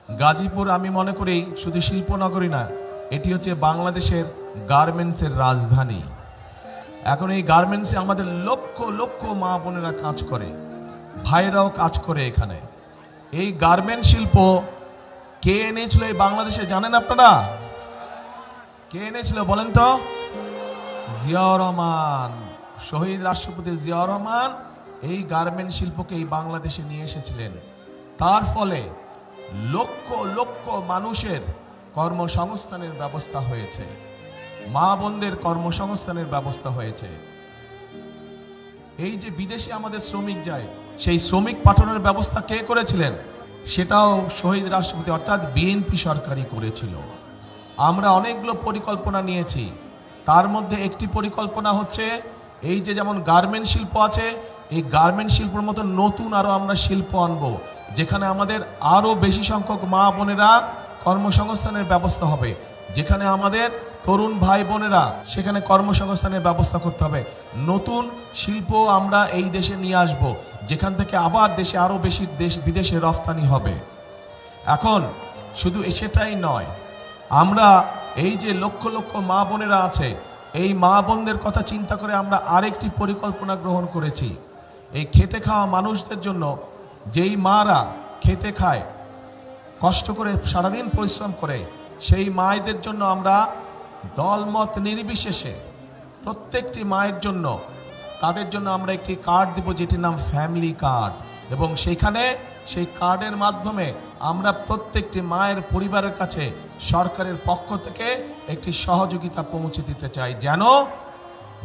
গাজীপুর আমি মনে করি শুধু শিল্পনগরী না, এটি হচ্ছে বাংলাদেশের গার্মেন্টসের রাজধানী। এখন এই গার্মেন্টসে আমাদের লক্ষ লক্ষ মা বোনেরা কাজ করে, ভাইরাও কাজ করে। এখানে এই গার্মেন্ট শিল্প কে এনেছিল এই বাংলাদেশে জানেন আপনারা? কে এনেছিল বলেন তো? জিয়াউর রহমান, শহীদ রাষ্ট্রপতি জিয়াউর রহমান এই গার্মেন্ট শিল্পকে এই বাংলাদেশে নিয়ে এসেছিলেন। তার ফলে লক্ষ লক্ষ মানুষের কর্মসংস্থানের ব্যবস্থা হয়েছে, মা বোনদের কর্মসংস্থানের ব্যবস্থা হয়েছে। এই যে বিদেশে আমাদের শ্রমিক যায়, সেই শ্রমিক পাঠানোর ব্যবস্থা কে করেছিলেন? সেটাও শহীদ রাষ্ট্রপতি অর্থাৎ বিএনপি সরকারই করেছিল। আমরা অনেকগুলো পরিকল্পনা নিয়েছি, তার মধ্যে একটি পরিকল্পনা হচ্ছে এই যে যেমন গার্মেন্ট শিল্প আছে, এই গার্মেন্ট শিল্পের মতো নতুন আরো আমরা শিল্প আনবো, যেখানে আমাদের আরো বেশি সংখ্যক মা বোনেরা কর্মসংস্থানের ব্যবস্থা হবে, যেখানে আমাদের তরুণ ভাই বোনেরা সেখানে কর্মসংস্থানের ব্যবস্থা করতে হবে। নতুন শিল্প আমরা এই দেশে নিয়ে আসব, যেখান থেকে আবার দেশে আরো বেশি বিদেশে রফতানি হবে। এখন শুধু সেটাই নয়, আমরা এই যে লক্ষ লক্ষ মা বোনেরা আছে, এই মা বোনদের কথা চিন্তা করে আমরা আরেকটি পরিকল্পনা গ্রহণ করেছি। এই খেটে খাওয়া মানুষদের জন্য, যেই মারা খেতে খায়, কষ্ট করে সারাদিন পরিশ্রম করে, সেই মায়েদের জন্য আমরা দলমত নির্বিশেষে প্রত্যেকটি মায়ের জন্য, তাদের জন্য আমরা একটি কার্ড দিব, যেটির নাম ফ্যামিলি কার্ড। এবং সেইখানে সেই কার্ডের মাধ্যমে আমরা প্রত্যেকটি মায়ের পরিবারের কাছে সরকারের পক্ষ থেকে একটি সহযোগিতা পৌঁছে দিতে চাই, যেন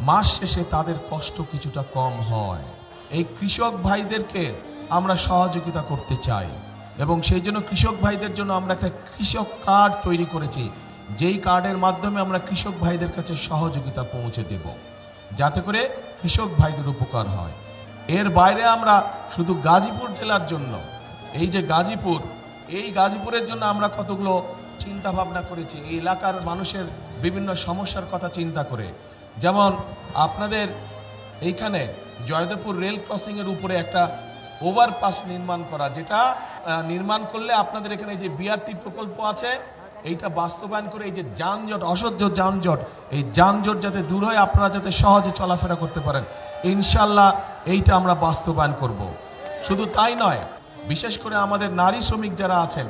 মাস শেষে তাদের কষ্ট কিছুটা কম হয়। এই কৃষক ভাইদেরকে আমরা সহযোগিতা করতে চাই এবং সেই জন্য কৃষক ভাইদের জন্য আমরা একটা কৃষক কার্ড তৈরি করেছি, যেই কার্ডের মাধ্যমে আমরা কৃষক ভাইদের কাছে সহযোগিতা পৌঁছে দেব, যাতে করে কৃষক ভাইদের উপকার হয়। এর বাইরে আমরা শুধু গাজীপুর জেলার জন্য, এই যে গাজীপুর, এই গাজীপুরের জন্য আমরা কতগুলো চিন্তা ভাবনা করেছি, এই এলাকার মানুষের বিভিন্ন সমস্যার কথা চিন্তা করে। যেমন আপনাদের এইখানে জয়দেবপুর রেল ক্রসিং এর উপরে একটা ওভারপাস নির্মাণ করা, যেটা নির্মাণ করলে আপনাদের এখানে যে বিআরটি প্রকল্প আছে, এইটা বাস্তবায়ন করে এই যে যানজট, অসহ্য যানজট, এই যানজট যাতে দূর হয়, আপনারা যাতে সহজে চলাফেরা করতে পারেন, ইনশাল্লাহ এইটা আমরা বাস্তবায়ন করব। শুধু তাই নয়, বিশেষ করে আমাদের নারী শ্রমিক যারা আছেন,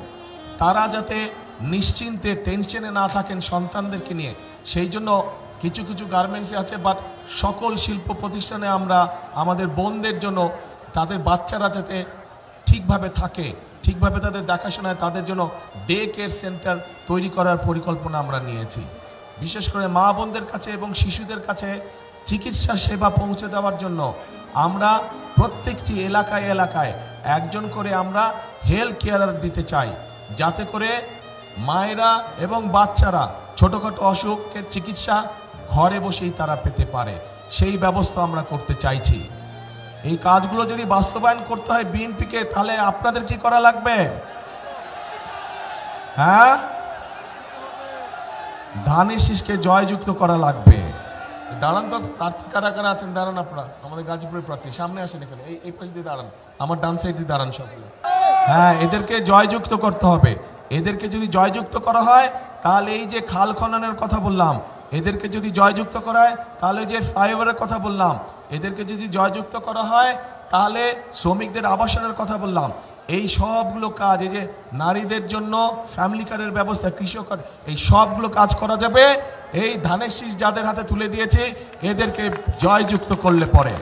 তারা যাতে নিশ্চিন্তে টেনশনে না থাকেন সন্তানদেরকে নিয়ে, সেই জন্য কিছু কিছু গার্মেন্টসে আছে, বাট সকল শিল্প প্রতিষ্ঠানে আমরা আমাদের বোনদের জন্য, তাদের বাচ্চারা যাতে ঠিকভাবে থাকে, ঠিকভাবে তাদের দেখাশোনায়, তাদের জন্য ডে কেয়ার সেন্টার তৈরি করার পরিকল্পনা আমরা নিয়েছি। বিশেষ করে মা বোনদের কাছে এবং শিশুদের কাছে চিকিৎসা সেবা পৌঁছে দেওয়ার জন্য আমরা প্রত্যেকটি এলাকায় এলাকায় একজন করে আমরা হেলথ কেয়ারার দিতে চাই, যাতে করে মায়েরা এবং বাচ্চারা ছোটখাটো অসুখের চিকিৎসা ঘরে বসেই তারা পেতে পারে, সেই ব্যবস্থা আমরা করতে চাইছি। এই কাজগুলো যদি বাস্তবায়ন করতে হয় বিএনপিকে, তাহলে আপনাদের কি করা লাগবে? হ্যাঁ, ধানের শীষকে জয়যুক্ত করা লাগবে। দাঁড়ান তো, প্রার্থী কারা কারা আছেন দাঁড়ান, আপনারা আমাদের গাজীপুরের প্রার্থী সামনে আসেন, এখানে এই পাশে দিয়ে দাঁড়ান, আমার ডান সাইড দিয়ে দাঁড়ান সকলে। হ্যাঁ, এদেরকে জয়যুক্ত করতে হবে। এদেরকে যদি জয়যুক্ত করা হয়, তাহলে এই যে খাল খননের কথা বললাম, এদেরকে যদি জয়যুক্ত করা হয়, তাহলে যে ফ্লাইওভারের কথা বললাম, এদেরকে যদি জয়যুক্ত করা হয়, তাহলে শ্রমিকদের আবাসনের কথা বললাম, এই সবগুলো কাজ, এই যে নারীদের জন্য ফ্যামিলি কার্ডের ব্যবস্থা, কৃষক কার্ড, এই সবগুলো কাজ করা যাবে এই ধানের শীষ যাদের হাতে তুলে দিয়েছে, এদেরকে জয়যুক্ত করলে পরে।